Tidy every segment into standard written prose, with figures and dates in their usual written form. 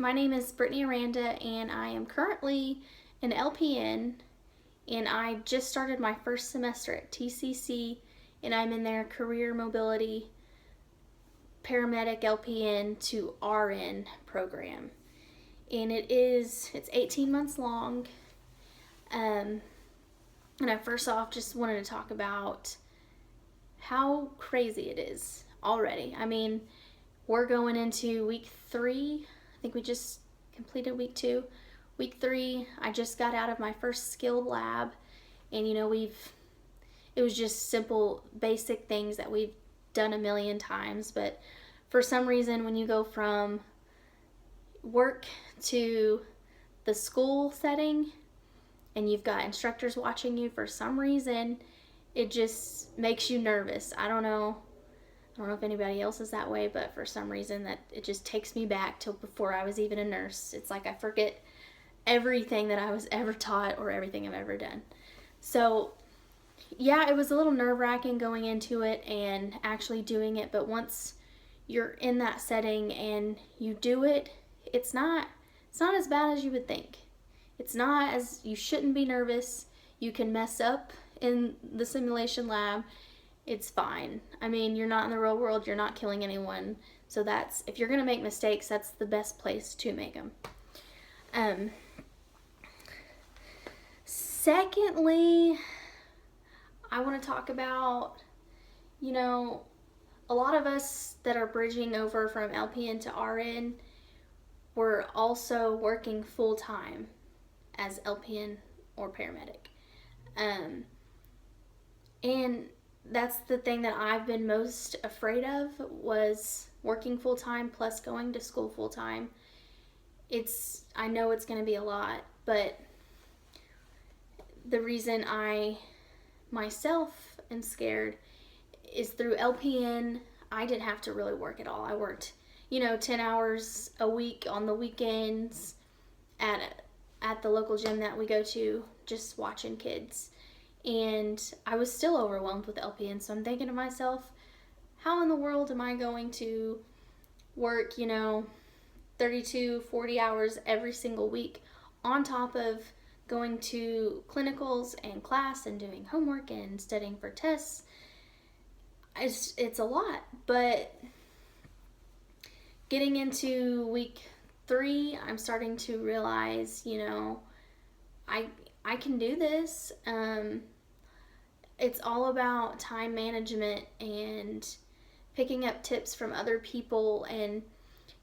My name is Brittany Aranda, and I am currently an LPN, and I just started my first semester at TCC, and I'm in their career mobility paramedic LPN to RN program. And it's 18 months long. And I first off just wanted to talk about how crazy it is already. I mean, we're going into week 3. I think we just completed week 2. Week 3, I just got out of my first skilled lab, and it was just simple, basic things that we've done a million times. But for some reason, when you go from work to the school setting and you've got instructors watching you, for some reason, it just makes you nervous. I don't know if anybody else is that way, but for some reason that it just takes me back till before I was even a nurse. It's like I forget everything that I was ever taught or everything I've ever done. So yeah, it was a little nerve-wracking going into it and actually doing it, but once you're in that setting and you do it, it's not as bad as you would think. You shouldn't be nervous. You can mess up in the simulation lab. It's fine. I mean, you're not in the real world. You're not killing anyone. So if you're going to make mistakes, that's the best place to make them. Secondly, I want to talk about, a lot of us that are bridging over from LPN to RN, we're also working full-time as LPN or paramedic. And that's the thing that I've been most afraid of, was working full-time plus going to school full-time. I know it's going to be a lot, but the reason I myself am scared is through LPN, I didn't have to really work at all. I worked, 10 hours a week on the weekends at the local gym that we go to, just watching kids. And I was still overwhelmed with LPN, so I'm thinking to myself, how in the world am I going to work, 32, 40 hours every single week on top of going to clinicals and class and doing homework and studying for tests? It's a lot. But getting into week 3, I'm starting to realize, I can do this. It's all about time management and picking up tips from other people, and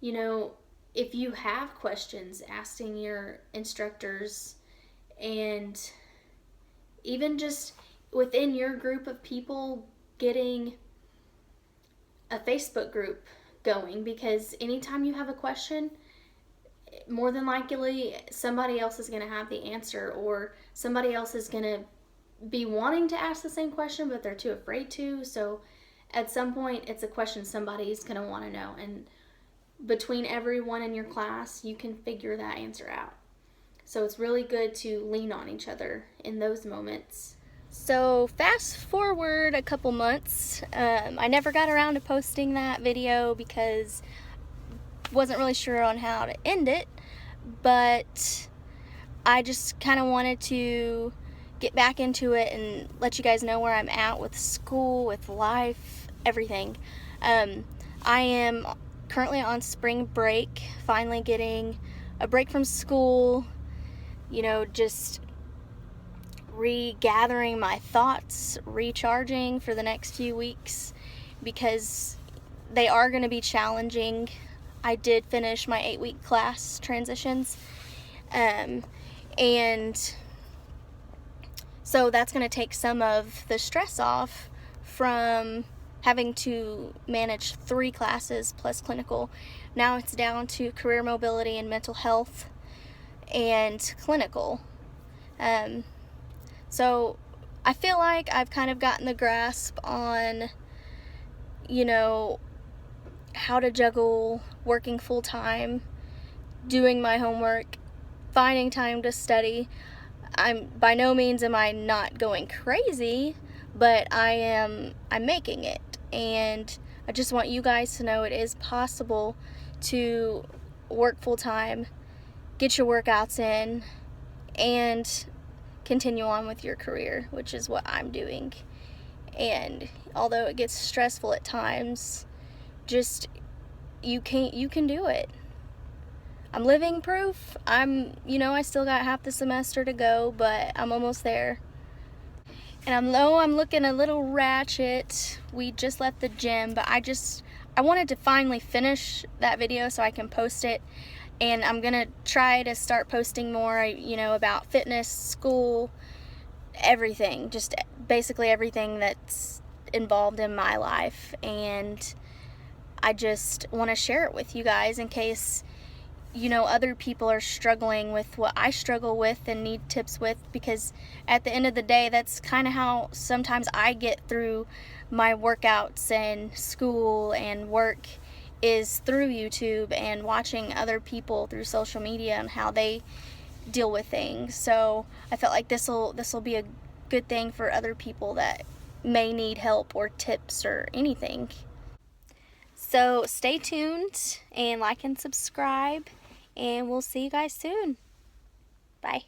if you have questions, asking your instructors, and even just within your group of people, getting a Facebook group going, because anytime you have a question, more than likely somebody else is going to have the answer, or somebody else is going to be wanting to ask the same question but they're too afraid to. So at some point, it's a question somebody's going to want to know, and between everyone in your class, you can figure that answer out. So it's really good to lean on each other in those moments. So fast forward a couple months, I never got around to posting that video because wasn't really sure on how to end it, but I just kind of wanted to get back into it and let you guys know where I'm at with school, with life, everything. I am currently on spring break, finally getting a break from school, just regathering my thoughts, recharging for the next few weeks, because they are going to be challenging. I did finish my 8-week class transitions, and so that's going to take some of the stress off from having to manage 3 classes plus clinical. Now it's down to career mobility and mental health and clinical. So I feel like I've kind of gotten the grasp on, how to juggle working full-time, doing my homework, finding time to study. By no means am I not going crazy, but I'm making it, and I just want you guys to know it is possible to work full-time, get your workouts in, and continue on with your career, which is what I'm doing. And although it gets stressful at times, just you can do it. I'm living proof. I still got half the semester to go, but I'm almost there. And though I'm looking a little ratchet, we just left the gym, but I wanted to finally finish that video so I can post it. And I'm gonna try to start posting more, about fitness, school, everything, just basically everything that's involved in my life. And I just want to share it with you guys in case other people are struggling with what I struggle with and need tips with, because at the end of the day, that's kind of how sometimes I get through my workouts and school and work, is through YouTube and watching other people through social media and how they deal with things. So I felt like this will be a good thing for other people that may need help or tips or anything. So stay tuned and like and subscribe, and we'll see you guys soon. Bye.